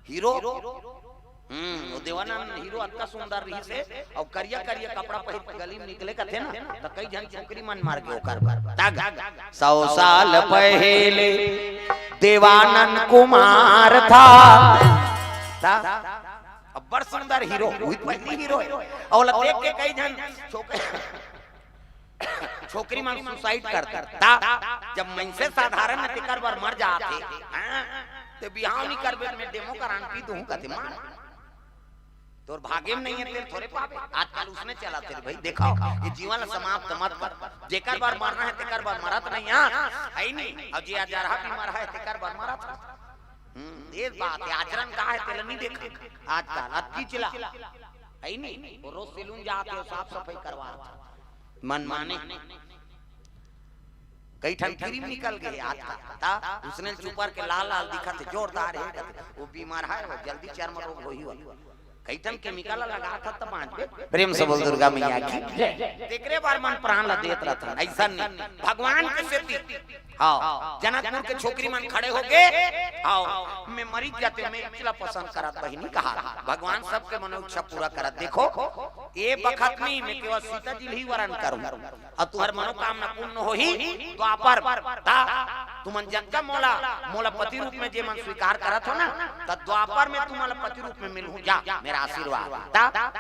hero वो Devanand hero अत्ता सुंदर रही से और करिया करिया कपड़ा पहन के गली में निकले का थे ना तो कई जन छोकरी मन मार के ओकर तग 100 साल पहले देवानंद कुमार था अब बड़ सुंदर हीरो वही पहली हीरो और देख के कई जन छोकरी मन सुसाइड करता जब मन से साधारण टिकर बार मर जाते तो बिहाव नहीं करबे में डेमो करान पी दूं कहते मां तोर भाग्य में नहीं है तेरे थोड़े पापे आजकल उसने चला तेरे भाई देखो ये जीवन समाप्त मत कर जेकर बार मरना है तेकर बार मरत नहीं हां है नहीं और जे अजरहा भी मरा है तेकर बार मरत ये बात है आचरण का है तेल नहीं देख आजकल अति चला है नहीं वो रोज सैलून जाते हो साफ सफाई करवा मन माने कई ठन क्रीम निकल गए आता उसने सुपर के लाल लाल दिखा थे जोरदार है वो बीमार है वो जल्दी चर्म रोग होई हुआ कई ठन केमिकल लगा था तब पांच प्रेम से बोल दुर्गा मैया की तेकरे बार मन प्राण ला देत रहता ऐसा नहीं भगवान के सेती हां जनकपुर के छोकरी मन खड़े हो गए आओ मैं मरी जाते मैं इतना पसंद करत बहिनी कहा भगवान सबके मनोइच्छा पूरा करत देखो ये बखत में मैं केवल सीता जी ही वरण करूं और तुम्हार मनोकामना पूर्ण होही द्वापर तुमन जनता मोला पति रूप में जे मन स्वीकार करत हो ना तो द्वापर में तुम्हारा पति रूप में मिलूं जा मेरा आशीर्वाद